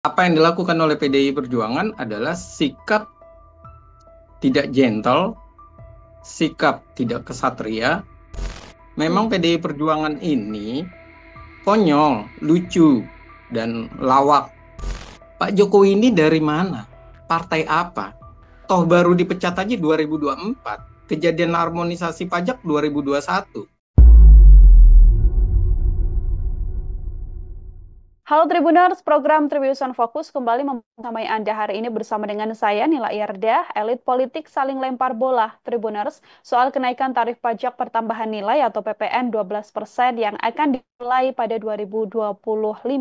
Apa yang dilakukan oleh PDI Perjuangan adalah sikap tidak gentle, sikap tidak kesatria. Memang PDI Perjuangan ini konyol, lucu, dan lawak. Pak Jokowi ini dari mana? Partai apa? Toh baru dipecat aja 2024. Kejadian harmonisasi pajak 2021. Halo Tribuners, program Tribusan Fokus kembali mempersamai Anda hari ini bersama dengan saya Nila Yarda, elit politik saling lempar bola Tribuners soal kenaikan tarif pajak pertambahan nilai atau PPN 12% yang akan dimulai pada 2025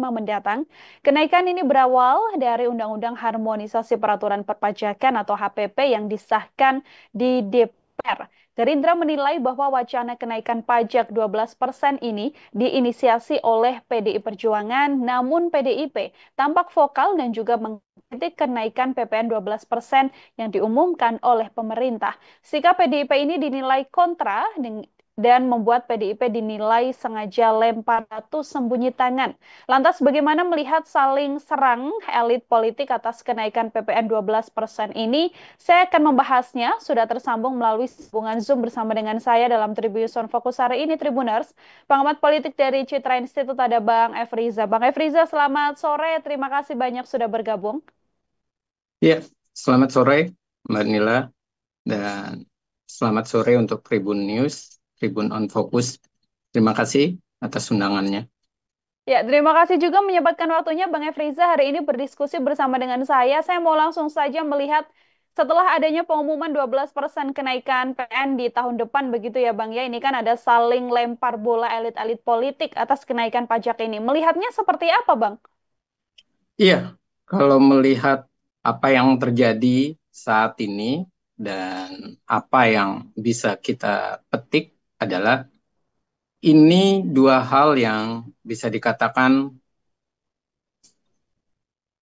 mendatang. Kenaikan ini berawal dari Undang-Undang Harmonisasi Peraturan Perpajakan atau HPP yang disahkan di DPR. Gerindra menilai bahwa wacana kenaikan pajak 12% ini diinisiasi oleh PDI Perjuangan, namun PDIP tampak vokal dan juga mengkritik kenaikan PPN 12% yang diumumkan oleh pemerintah. Sikap PDIP ini dinilai kontra dan membuat PDIP dinilai sengaja lempar batu sembunyi tangan. Lantas bagaimana melihat saling serang elit politik atas kenaikan PPN 12% ini? Saya akan membahasnya, sudah tersambung melalui hubungan Zoom bersama dengan saya dalam Tribun Fokus hari ini, Tribuners. Pengamat politik dari Citra Institute ada Bang Efriza. Bang Efriza, selamat sore. Terima kasih banyak sudah bergabung. Ya, selamat sore Mbak Nila dan selamat sore untuk Tribun News, Tribun on Focus. Terima kasih atas undangannya. Ya, terima kasih juga menyempatkan waktunya Bang Efriza hari ini berdiskusi bersama dengan saya. Saya mau langsung saja melihat setelah adanya pengumuman 12% kenaikan PN di tahun depan begitu ya Bang ya. Ini kan ada saling lempar bola elit-elit politik atas kenaikan pajak ini. Melihatnya seperti apa Bang? Iya, kalau melihat apa yang terjadi saat ini dan apa yang bisa kita petik adalah ini dua hal yang bisa dikatakan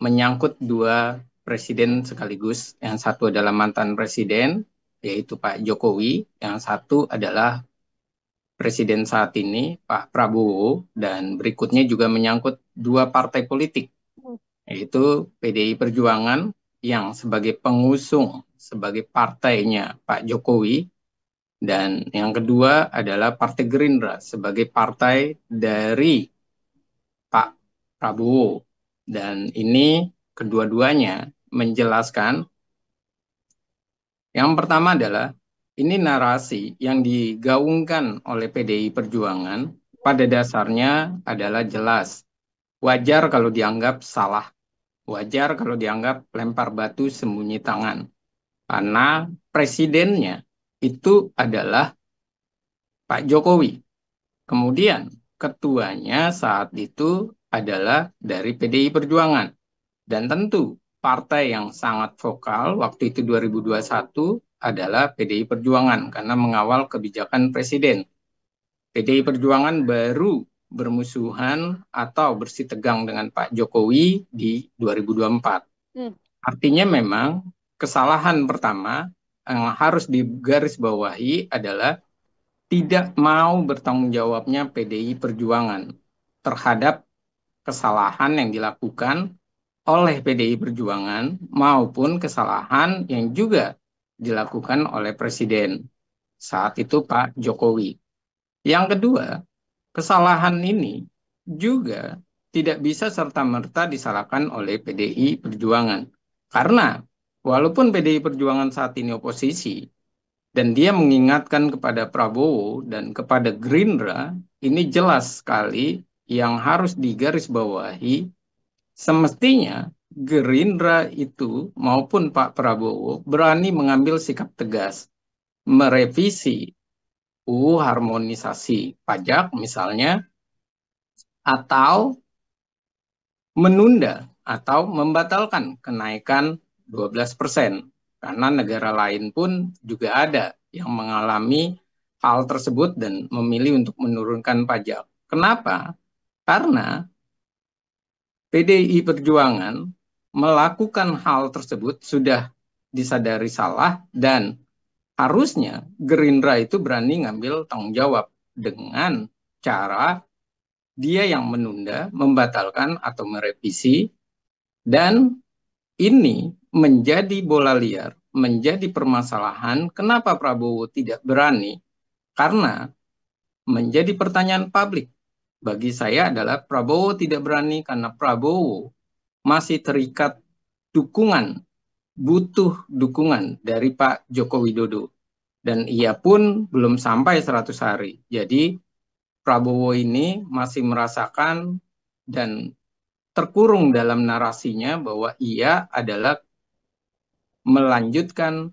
menyangkut dua presiden sekaligus. Yang satu adalah mantan presiden, yaitu Pak Jokowi. Yang satu adalah presiden saat ini, Pak Prabowo. Dan berikutnya juga menyangkut dua partai politik, yaitu PDI Perjuangan yang sebagai pengusung, sebagai partainya Pak Jokowi. Dan yang kedua adalah Partai Gerindra sebagai partai dari Pak Prabowo. Dan ini kedua-duanya menjelaskan, yang pertama adalah ini narasi yang digaungkan oleh PDI Perjuangan pada dasarnya adalah jelas. Wajar kalau dianggap salah, wajar kalau dianggap lempar batu sembunyi tangan. Karena presidennya itu adalah Pak Jokowi. Kemudian ketuanya saat itu adalah dari PDI Perjuangan. Dan tentu partai yang sangat vokal waktu itu 2021 adalah PDI Perjuangan karena mengawal kebijakan presiden. PDI Perjuangan baru bermusuhan atau bersitegang dengan Pak Jokowi di 2024. Hmm. Artinya memang kesalahan pertama yang harus digarisbawahi adalah tidak mau bertanggung jawabnya PDI Perjuangan terhadap kesalahan yang dilakukan oleh PDI Perjuangan maupun kesalahan yang juga dilakukan oleh Presiden saat itu Pak Jokowi. Yang kedua, kesalahan ini juga tidak bisa serta-merta disalahkan oleh PDI Perjuangan. Karena walaupun PDI Perjuangan saat ini oposisi, dan dia mengingatkan kepada Prabowo dan kepada Gerindra, ini jelas sekali yang harus digarisbawahi, semestinya Gerindra itu maupun Pak Prabowo berani mengambil sikap tegas, merevisi UU harmonisasi pajak misalnya, atau menunda atau membatalkan kenaikan 12%. Karena negara lain pun juga ada yang mengalami hal tersebut dan memilih untuk menurunkan pajak. Kenapa? Karena PDI Perjuangan melakukan hal tersebut sudah disadari salah dan harusnya Gerindra itu berani ngambil tanggung jawab dengan cara dia yang menunda, membatalkan atau merevisi Dan ini menjadi bola liar, menjadi permasalahan kenapa Prabowo tidak berani, karena menjadi pertanyaan publik. Bagi saya adalah Prabowo tidak berani karena Prabowo masih terikat dukungan, butuh dukungan dari Pak Joko Widodo. Dan ia pun belum sampai 100 hari. Jadi Prabowo ini masih merasakan dan terkurung dalam narasinya bahwa ia adalah melanjutkan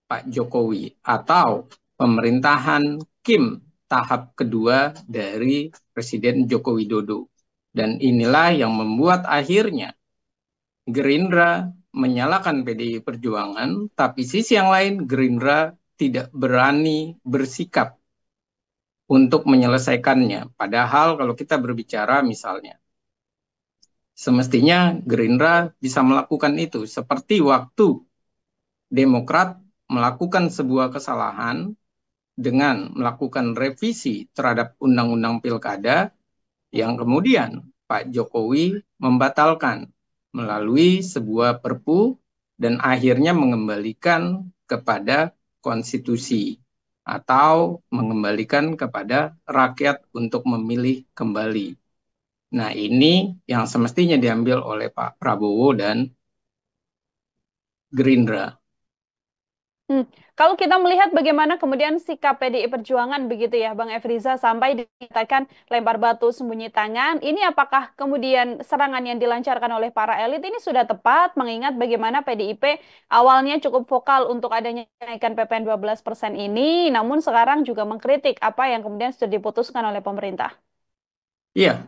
Pak Jokowi atau pemerintahan Kim tahap kedua dari Presiden Joko Widodo. Dan inilah yang membuat akhirnya Gerindra menyalahkan PDI Perjuangan, tapi sisi yang lain Gerindra tidak berani bersikap untuk menyelesaikannya. Padahal kalau kita berbicara misalnya, semestinya Gerindra bisa melakukan itu. Seperti waktu Demokrat melakukan sebuah kesalahan dengan melakukan revisi terhadap Undang-Undang Pilkada yang kemudian Pak Jokowi membatalkan melalui sebuah perpu dan akhirnya mengembalikan kepada konstitusi atau mengembalikan kepada rakyat untuk memilih kembali. Nah, ini yang semestinya diambil oleh Pak Prabowo dan Gerindra. Kalau kita melihat bagaimana kemudian sikap PDI Perjuangan begitu ya, Bang Efriza, sampai dikatakan lempar batu sembunyi tangan, ini apakah kemudian serangan yang dilancarkan oleh para elit ini sudah tepat, mengingat bagaimana PDIP awalnya cukup vokal untuk adanya kenaikan PPN 12% ini, namun sekarang juga mengkritik apa yang kemudian sudah diputuskan oleh pemerintah. Iya,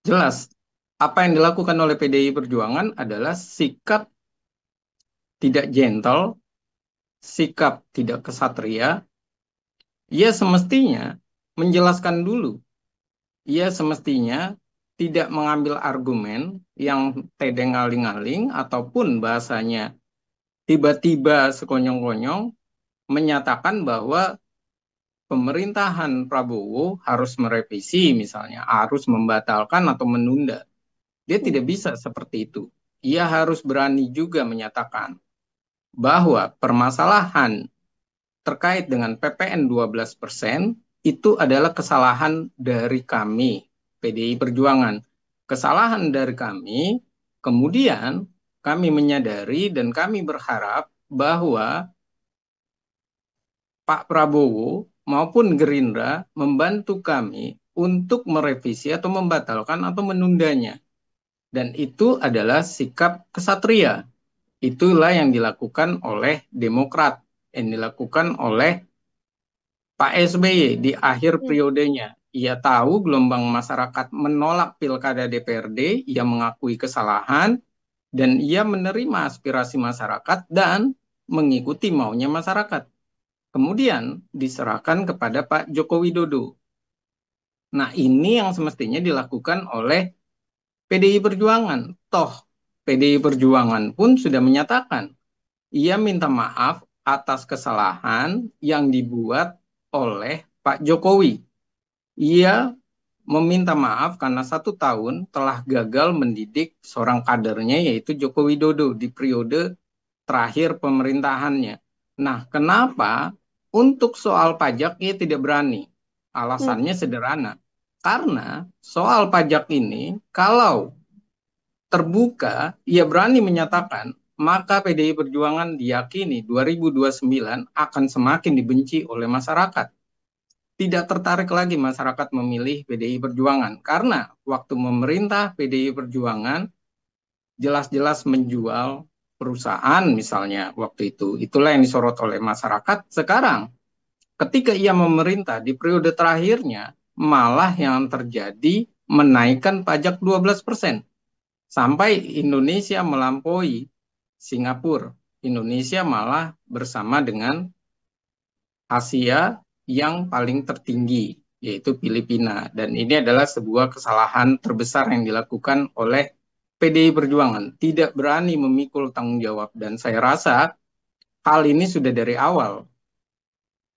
jelas. Apa yang dilakukan oleh PDI Perjuangan adalah sikap tidak gentle, sikap tidak kesatria. Ia semestinya menjelaskan dulu. Ia semestinya tidak mengambil argumen yang tedeng aling-aling ataupun bahasanya tiba-tiba sekonyong-konyong menyatakan bahwa pemerintahan Prabowo harus merevisi misalnya, harus membatalkan atau menunda. Dia tidak bisa seperti itu. Ia harus berani juga menyatakan bahwa permasalahan terkait dengan PPN 12% itu adalah kesalahan dari kami, PDI Perjuangan. Kesalahan dari kami, kemudian kami menyadari dan kami berharap bahwa Pak Prabowo maupun Gerindra membantu kami untuk merevisi atau membatalkan atau menundanya. Dan itu adalah sikap kesatria. Itulah yang dilakukan oleh Demokrat, yang dilakukan oleh Pak SBY di akhir periodenya. Ia tahu gelombang masyarakat menolak pilkada DPRD, ia mengakui kesalahan, dan ia menerima aspirasi masyarakat dan mengikuti maunya masyarakat. Kemudian diserahkan kepada Pak Joko Widodo. Nah, ini yang semestinya dilakukan oleh PDI Perjuangan. Toh, PDI Perjuangan pun sudah menyatakan, ia minta maaf atas kesalahan yang dibuat oleh Pak Jokowi. Ia meminta maaf karena 1 tahun telah gagal mendidik seorang kadernya yaitu Joko Widodo di periode terakhir pemerintahannya. Nah, kenapa untuk soal pajak ia tidak berani? Alasannya sederhana. Karena soal pajak ini kalau terbuka, ia berani menyatakan, maka PDI Perjuangan diyakini 2029 akan semakin dibenci oleh masyarakat. Tidak tertarik lagi masyarakat memilih PDI Perjuangan karena waktu memerintah PDI Perjuangan jelas-jelas menjual perusahaan misalnya waktu itu. Itulah yang disorot oleh masyarakat. Sekarang ketika ia memerintah di periode terakhirnya malah yang terjadi menaikkan pajak 12%. Sampai Indonesia melampaui Singapura. Indonesia malah bersama dengan Asia yang paling tertinggi, yaitu Filipina. Dan ini adalah sebuah kesalahan terbesar yang dilakukan oleh PDI Perjuangan. Tidak berani memikul tanggung jawab. Dan saya rasa hal ini sudah dari awal.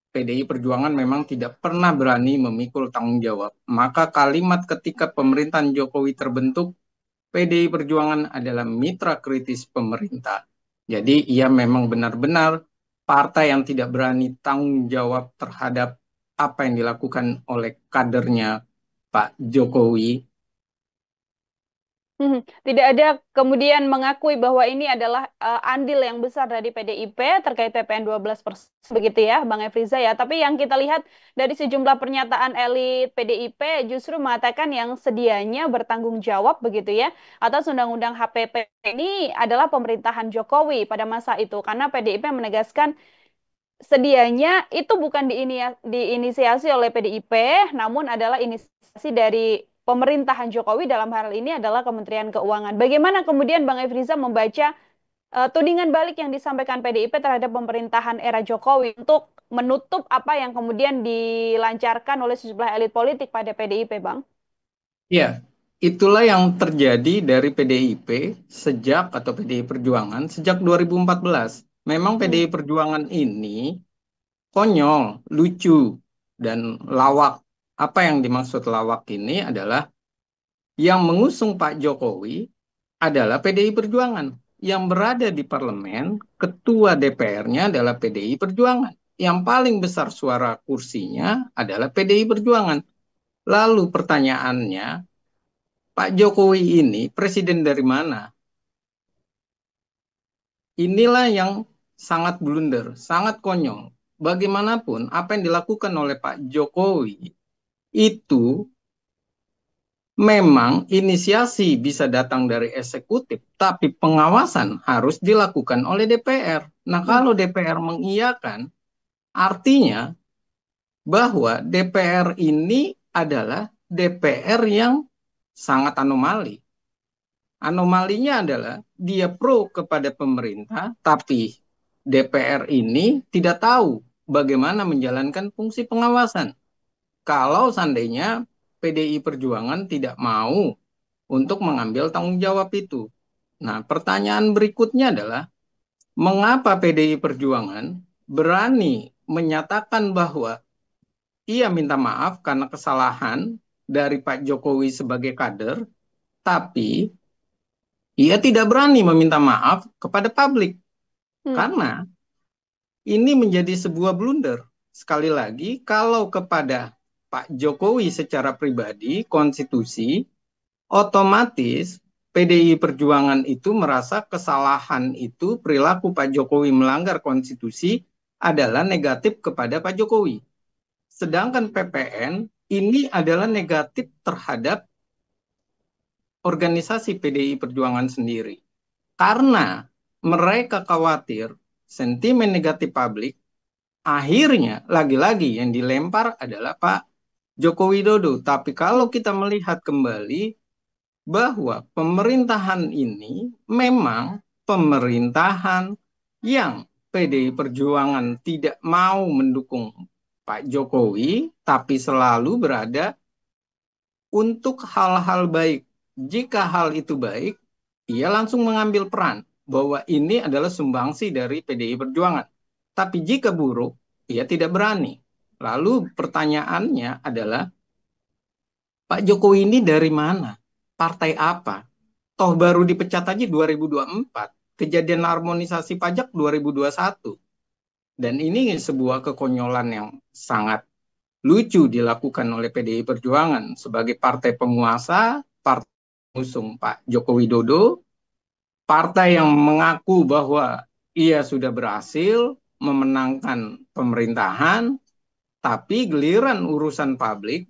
PDI Perjuangan memang tidak pernah berani memikul tanggung jawab. Maka kalimat ketika pemerintahan Jokowi terbentuk, PDI Perjuangan adalah mitra kritis pemerintah. Jadi ia memang benar-benar partai yang tidak berani tanggung jawab terhadap apa yang dilakukan oleh kadernya Pak Jokowi. Tidak ada kemudian mengakui bahwa ini adalah andil yang besar dari PDIP terkait PPN 12% begitu ya, Bang Efriza ya. Tapi yang kita lihat dari sejumlah pernyataan elit PDIP justru mengatakan yang sedianya bertanggung jawab begitu ya atas Undang-Undang HPP ini adalah pemerintahan Jokowi pada masa itu karena PDIP menegaskan sedianya itu bukan diinisiasi oleh PDIP, namun adalah inisiasi dari pemerintahan Jokowi dalam hal ini adalah Kementerian Keuangan. Bagaimana kemudian Bang Efriza membaca tudingan balik yang disampaikan PDIP terhadap pemerintahan era Jokowi untuk menutup apa yang kemudian dilancarkan oleh sejumlah elit politik pada PDIP, Bang? Ya, itulah yang terjadi dari PDIP sejak atau PDI Perjuangan sejak 2014. Memang Hmm. PDI Perjuangan ini konyol, lucu, dan lawak. Apa yang dimaksud lawak ini adalah yang mengusung Pak Jokowi adalah PDI Perjuangan. Yang berada di parlemen, ketua DPR-nya adalah PDI Perjuangan. Yang paling besar suara kursinya adalah PDI Perjuangan. Lalu pertanyaannya, Pak Jokowi ini presiden dari mana? Inilah yang sangat blunder, sangat konyol. Bagaimanapun apa yang dilakukan oleh Pak Jokowi itu memang inisiasi bisa datang dari eksekutif, tapi pengawasan harus dilakukan oleh DPR. Nah, Hmm. kalau DPR mengiyakan, artinya bahwa DPR ini adalah DPR yang sangat anomali. Anomalinya adalah dia pro kepada pemerintah, tapi DPR ini tidak tahu bagaimana menjalankan fungsi pengawasan. Kalau seandainya PDI Perjuangan tidak mau untuk mengambil tanggung jawab itu. Nah, pertanyaan berikutnya adalah, mengapa PDI Perjuangan berani menyatakan bahwa ia minta maaf karena kesalahan dari Pak Jokowi sebagai kader, tapi ia tidak berani meminta maaf kepada publik Hmm. karena ini menjadi sebuah blunder. Sekali lagi, kalau kepada Pak Jokowi secara pribadi, konstitusi, otomatis PDI Perjuangan itu merasa kesalahan itu perilaku Pak Jokowi melanggar konstitusi adalah negatif kepada Pak Jokowi. Sedangkan PPN ini adalah negatif terhadap organisasi PDI Perjuangan sendiri. Karena mereka khawatir sentimen negatif publik, akhirnya lagi-lagi yang dilempar adalah Pak Joko Widodo. Tapi kalau kita melihat kembali bahwa pemerintahan ini memang pemerintahan yang PDI Perjuangan tidak mau mendukung Pak Jokowi, tapi selalu berada untuk hal-hal baik. Jika hal itu baik, ia langsung mengambil peran bahwa ini adalah sumbangsi dari PDI Perjuangan. Tapi jika buruk, ia tidak berani. Lalu pertanyaannya adalah, Pak Jokowi ini dari mana? Partai apa? Toh baru dipecat aja 2024. Kejadian harmonisasi pajak 2021. Dan ini sebuah kekonyolan yang sangat lucu dilakukan oleh PDI Perjuangan sebagai partai penguasa, partai pengusung Pak Joko Widodo, partai yang mengaku bahwa ia sudah berhasil memenangkan pemerintahan, tapi giliran urusan publik,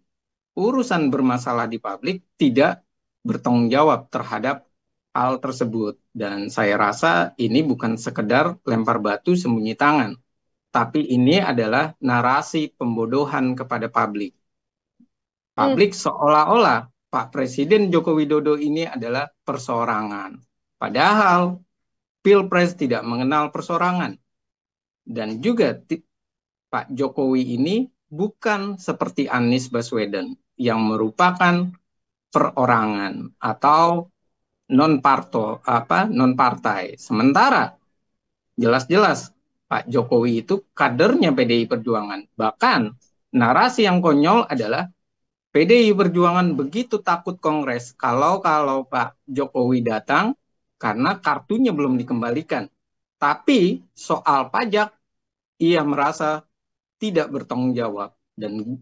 urusan bermasalah di publik tidak bertanggung jawab terhadap hal tersebut. Dan saya rasa ini bukan sekedar lempar batu sembunyi tangan, tapi ini adalah narasi pembodohan kepada publik. Hmm. Publik seolah-olah Pak Presiden Joko Widodo ini adalah perseorangan. Padahal Pilpres tidak mengenal perseorangan. Dan juga Pak Jokowi ini bukan seperti Anies Baswedan yang merupakan perorangan atau non partai. Sementara jelas-jelas Pak Jokowi itu kadernya PDI Perjuangan. Bahkan narasi yang konyol adalah PDI Perjuangan begitu takut Kongres kalau Pak Jokowi datang karena kartunya belum dikembalikan. Tapi soal pajak, ia merasa tidak bertanggung jawab. Dan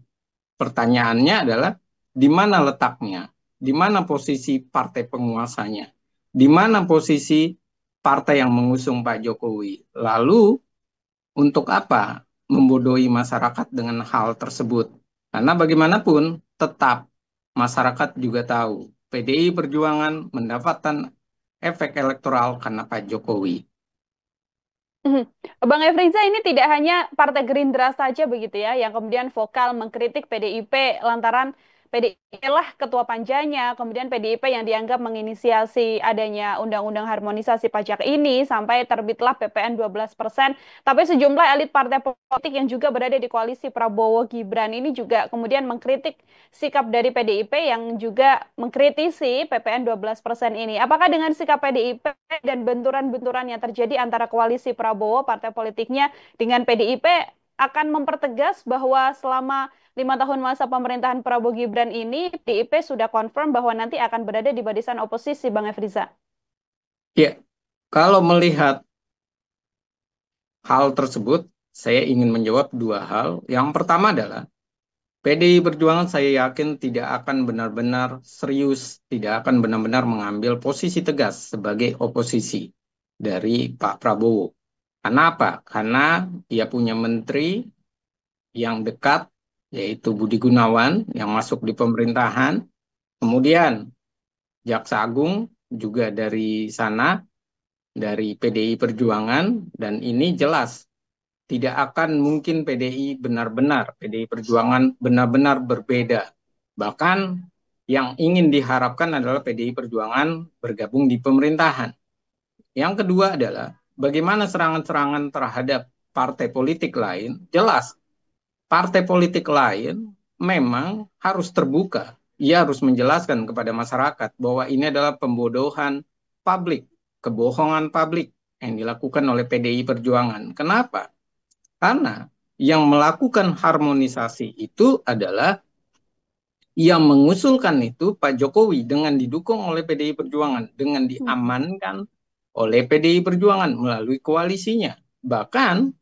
pertanyaannya adalah, di mana letaknya? Di mana posisi partai penguasanya? Di mana posisi partai yang mengusung Pak Jokowi? Lalu, untuk apa membodohi masyarakat dengan hal tersebut? Karena bagaimanapun, tetap masyarakat juga tahu PDI Perjuangan mendapatkan efek elektoral karena Pak Jokowi. Mhm. Bang Efriza, ini tidak hanya Partai Gerindra saja begitu ya, yang kemudian vokal mengkritik PDIP lantaran PDIP lah ketua panjanya, kemudian PDIP yang dianggap menginisiasi adanya undang-undang harmonisasi pajak ini sampai terbitlah PPN 12%. Tapi sejumlah elit partai politik yang juga berada di koalisi Prabowo Gibran ini juga kemudian mengkritik sikap dari PDIP yang juga mengkritisi PPN 12% ini. Apakah dengan sikap PDIP dan benturan-benturan yang terjadi antara koalisi Prabowo, partai politiknya, dengan PDIP akan mempertegas bahwa selama 5 tahun masa pemerintahan Prabowo Gibran ini, PDIP sudah confirm bahwa nanti akan berada di barisan oposisi, Bang Efriza? Ya, kalau melihat hal tersebut, saya ingin menjawab dua hal. Yang pertama adalah, PDI Perjuangan saya yakin tidak akan benar-benar serius, tidak akan benar-benar mengambil posisi tegas sebagai oposisi dari Pak Prabowo. Kenapa? Karena ia punya menteri yang dekat, yaitu Budi Gunawan, yang masuk di pemerintahan. Kemudian Jaksa Agung juga dari sana, dari PDI Perjuangan, dan ini jelas tidak akan mungkin PDI Perjuangan benar-benar berbeda. Bahkan yang ingin diharapkan adalah PDI Perjuangan bergabung di pemerintahan. Yang kedua adalah bagaimana serangan-serangan terhadap partai politik lain. Jelas, partai politik lain memang harus terbuka. Ia harus menjelaskan kepada masyarakat bahwa ini adalah pembodohan publik, kebohongan publik yang dilakukan oleh PDI Perjuangan. Kenapa? Karena yang melakukan harmonisasi itu adalah yang mengusulkan itu Pak Jokowi dengan didukung oleh PDI Perjuangan, dengan diamankan oleh PDI Perjuangan melalui koalisinya. Bahkan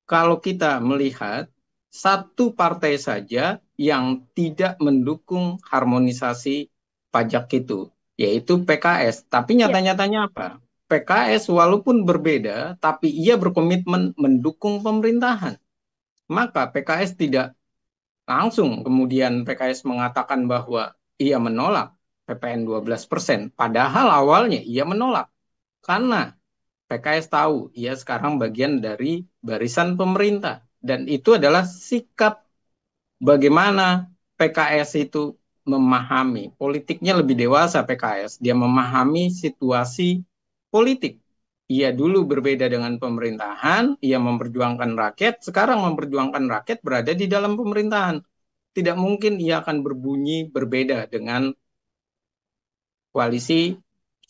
kalau kita melihat satu partai saja yang tidak mendukung harmonisasi pajak itu, yaitu PKS. Tapi Ya. nyata-nyatanya apa? PKS walaupun berbeda, tapi ia berkomitmen mendukung pemerintahan. Maka PKS tidak langsung kemudian PKS mengatakan bahwa ia menolak PPN 12%. Padahal awalnya ia menolak. Karena PKS tahu ia sekarang bagian dari barisan pemerintah. Dan itu adalah sikap bagaimana PKS itu memahami. Politiknya lebih dewasa PKS. Dia memahami situasi politik. Ia dulu berbeda dengan pemerintahan, ia memperjuangkan rakyat, sekarang memperjuangkan rakyat berada di dalam pemerintahan. Tidak mungkin ia akan berbunyi berbeda dengan koalisi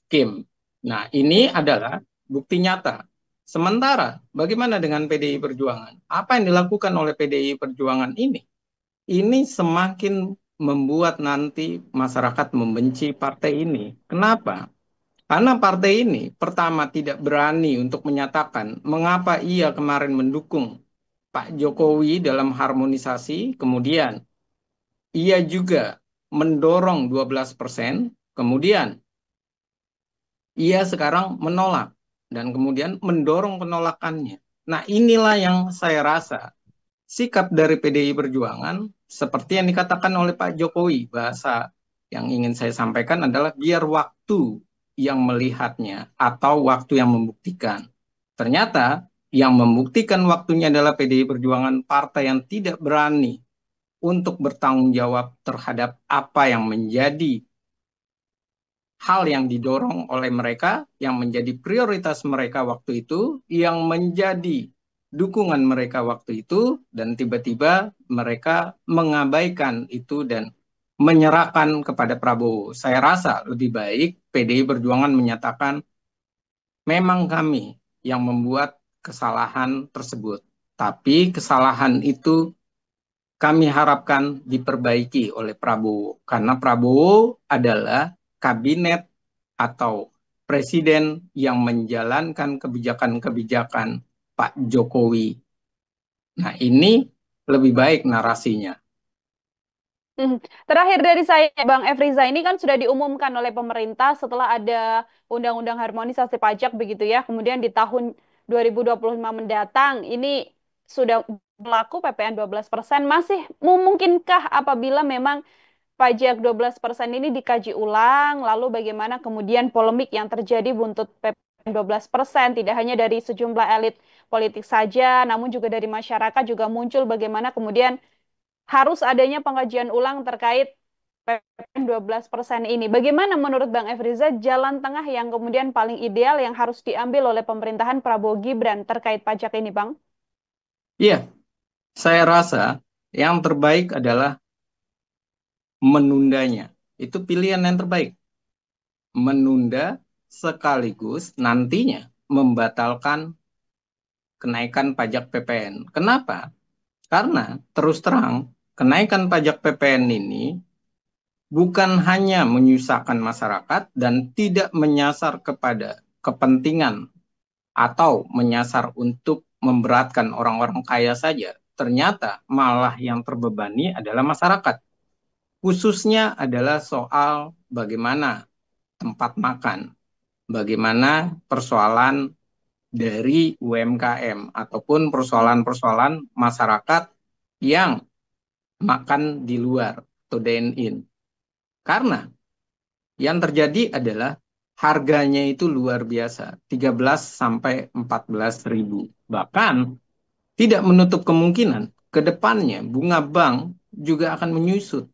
Kim. Nah, ini adalah bukti nyata. Sementara, bagaimana dengan PDI Perjuangan? Apa yang dilakukan oleh PDI Perjuangan ini? Ini semakin membuat nanti masyarakat membenci partai ini. Kenapa? Karena partai ini pertama tidak berani untuk menyatakan mengapa ia kemarin mendukung Pak Jokowi dalam harmonisasi, kemudian ia juga mendorong 12%, kemudian ia sekarang menolak dan kemudian mendorong penolakannya. Nah, inilah yang saya rasa sikap dari PDI Perjuangan seperti yang dikatakan oleh Pak Jokowi. Bahasa yang ingin saya sampaikan adalah biar waktu yang melihatnya atau waktu yang membuktikan. Ternyata yang membuktikan waktunya adalah PDI Perjuangan, partai yang tidak berani untuk bertanggung jawab terhadap apa yang menjadi hal yang didorong oleh mereka, yang menjadi prioritas mereka waktu itu, yang menjadi dukungan mereka waktu itu, dan tiba-tiba mereka mengabaikan itu dan menyerahkan kepada Prabowo. Saya rasa lebih baik PDI Perjuangan menyatakan memang kami yang membuat kesalahan tersebut. Tapi kesalahan itu kami harapkan diperbaiki oleh Prabowo. Karena Prabowo adalah kabinet atau presiden yang menjalankan kebijakan-kebijakan Pak Jokowi. Nah, ini lebih baik narasinya. Terakhir dari saya, Bang Efriza, ini kan sudah diumumkan oleh pemerintah setelah ada Undang-Undang Harmonisasi Pajak begitu ya. Kemudian di tahun 2025 mendatang, ini sudah berlaku PPN 12%. Masih memungkinkah apabila memang pajak 12% ini dikaji ulang, lalu bagaimana kemudian polemik yang terjadi buntut PPN 12%, tidak hanya dari sejumlah elit politik saja, namun juga dari masyarakat juga muncul bagaimana kemudian harus adanya pengkajian ulang terkait PPN 12% ini. Bagaimana menurut Bang Efriza jalan tengah yang kemudian paling ideal yang harus diambil oleh pemerintahan Prabowo Gibran terkait pajak ini, Bang? Iya, saya rasa yang terbaik adalah menundanya. Itu pilihan yang terbaik. Menunda sekaligus nantinya membatalkan kenaikan pajak PPN. Kenapa? Karena terus terang kenaikan pajak PPN ini bukan hanya menyusahkan masyarakat dan tidak menyasar kepada kepentingan atau menyasar untuk memberatkan orang-orang kaya saja. Ternyata malah yang terbebani adalah masyarakat. Khususnya adalah soal bagaimana tempat makan, bagaimana persoalan dari UMKM ataupun persoalan-persoalan masyarakat yang makan di luar atau dine in. Karena yang terjadi adalah harganya itu luar biasa, 13 sampai 14 ribu. Bahkan tidak menutup kemungkinan ke depannya bunga bank juga akan menyusut.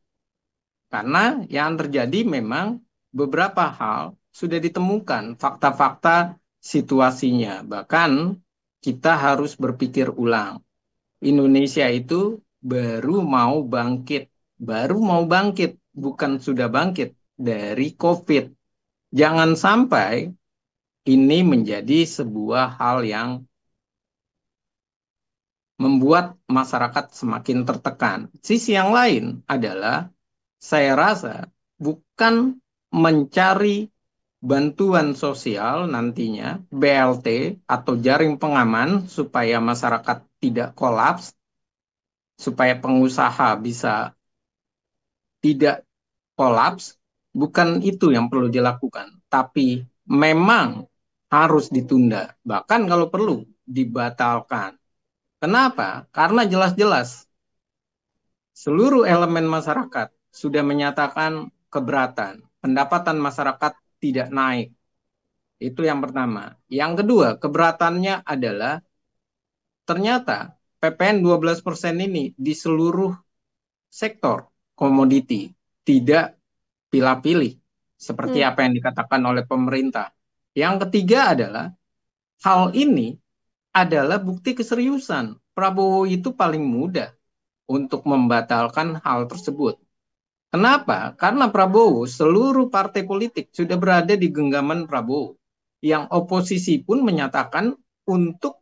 Karena yang terjadi memang beberapa hal sudah ditemukan fakta-fakta situasinya. Bahkan kita harus berpikir ulang. Indonesia itu baru mau bangkit, bukan sudah bangkit dari COVID. Jangan sampai ini menjadi sebuah hal yang membuat masyarakat semakin tertekan. Sisi yang lain adalah saya rasa bukan mencari bantuan sosial nantinya, BLT atau jaring pengaman supaya masyarakat tidak kolaps, supaya pengusaha bisa tidak kolaps, bukan itu yang perlu dilakukan. Tapi memang harus ditunda, bahkan kalau perlu dibatalkan. Kenapa? Karena jelas-jelas seluruh elemen masyarakat sudah menyatakan keberatan. Pendapatan masyarakat tidak naik. Itu yang pertama. Yang kedua, keberatannya adalah ternyata PPN 12% ini di seluruh sektor komoditi tidak pilih-pilih seperti Hmm. apa yang dikatakan oleh pemerintah. Yang ketiga adalah hal ini adalah bukti keseriusan. Prabowo itu paling mudah untuk membatalkan hal tersebut. Kenapa? Karena Prabowo, seluruh partai politik sudah berada di genggaman Prabowo. Yang oposisi pun menyatakan untuk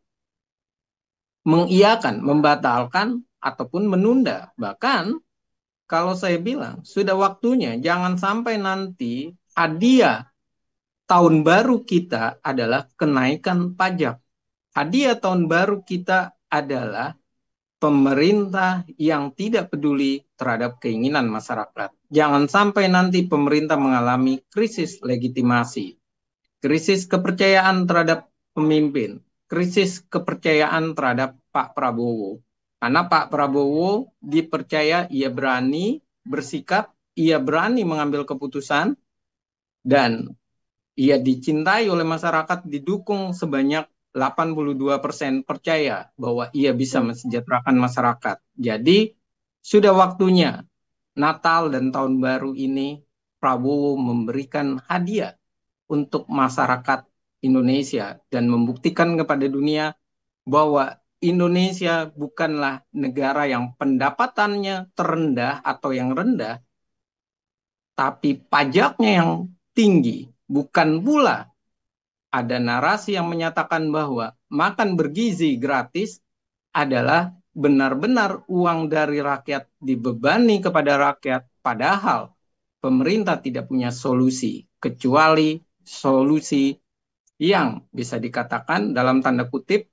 mengiyakan, membatalkan, ataupun menunda. Bahkan kalau saya bilang, sudah waktunya jangan sampai nanti hadiah tahun baru kita adalah kenaikan pajak. Hadiah tahun baru kita adalah pemerintah yang tidak peduli terhadap keinginan masyarakat. Jangan sampai nanti pemerintah mengalami krisis legitimasi, krisis kepercayaan terhadap pemimpin, krisis kepercayaan terhadap Pak Prabowo. Karena Pak Prabowo dipercaya ia berani bersikap, ia berani mengambil keputusan, dan ia dicintai oleh masyarakat, didukung sebanyak 82% percaya bahwa ia bisa mensejahterakan masyarakat. Jadi sudah waktunya Natal dan Tahun Baru ini Prabowo memberikan hadiah untuk masyarakat Indonesia dan membuktikan kepada dunia bahwa Indonesia bukanlah negara yang pendapatannya terendah atau yang rendah, tapi pajaknya yang tinggi. Bukan pula ada narasi yang menyatakan bahwa makan bergizi gratis adalah benar-benar uang dari rakyat dibebani kepada rakyat, padahal pemerintah tidak punya solusi, kecuali solusi yang bisa dikatakan dalam tanda kutip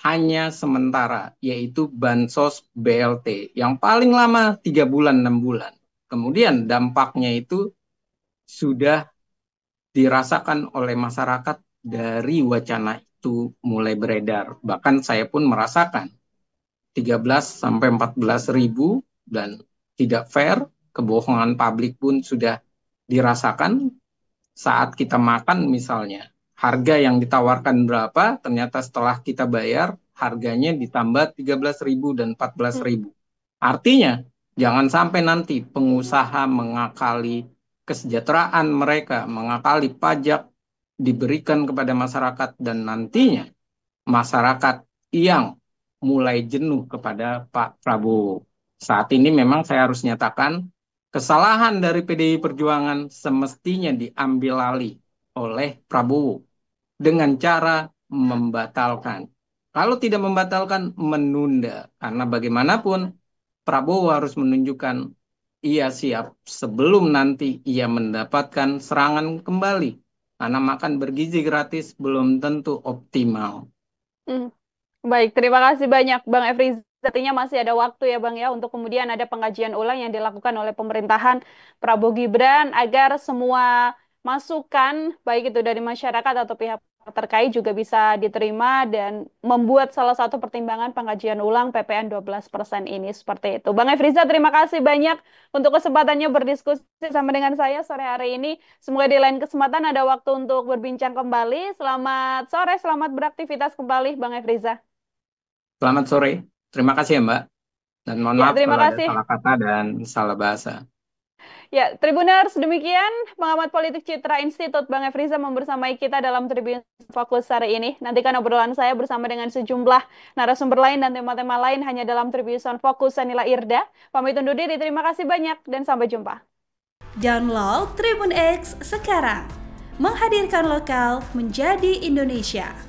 hanya sementara, yaitu bansos BLT yang paling lama 3 bulan, 6 bulan. Kemudian dampaknya itu sudah dirasakan oleh masyarakat dari wacana itu mulai beredar. Bahkan saya pun merasakan 13 sampai 14 ribu dan tidak fair, kebohongan publik pun sudah dirasakan saat kita makan misalnya. Harga yang ditawarkan berapa, ternyata setelah kita bayar, harganya ditambah 13.000 dan 14.000. Artinya, jangan sampai nanti pengusaha mengakali kesejahteraan mereka, mengakali pajak diberikan kepada masyarakat, dan nantinya masyarakat yang mulai jenuh kepada Pak Prabowo. Saat ini memang saya harus nyatakan, kesalahan dari PDI Perjuangan semestinya diambil alih oleh Prabowo dengan cara membatalkan. Kalau tidak membatalkan, menunda. Karena bagaimanapun Prabowo harus menunjukkan ia siap sebelum nanti ia mendapatkan serangan kembali. Karena makan bergizi gratis belum tentu optimal. Baik, terima kasih banyak Bang Efri. Artinya masih ada waktu ya Bang ya untuk kemudian ada pengajian ulang yang dilakukan oleh pemerintahan Prabowo Gibran agar semua masukan baik itu dari masyarakat atau pihak terkait juga bisa diterima dan membuat salah satu pertimbangan pengajian ulang PPN 12% ini seperti itu. Bang Efriza, terima kasih banyak untuk kesempatannya berdiskusi sama dengan saya sore hari ini. Semoga di lain kesempatan ada waktu untuk berbincang kembali. Selamat sore, selamat beraktivitas kembali Bang Efriza. Selamat sore. Terima kasih ya Mbak. Dan mohon Ya, maaf terima kalau ada kasih. salah kata dan salah bahasa. Ya, Tribuners, demikian pengamat politik Citra Institut Bang Efriza membersamai kita dalam Tribun Fokus hari ini. Nantikan obrolan saya bersama dengan sejumlah narasumber lain dan tema-tema lain hanya dalam Tribun Fokus Sanila Irda. Pamit undur diri, terima kasih banyak dan sampai jumpa. Download Tribun X sekarang. Menghadirkan lokal menjadi Indonesia.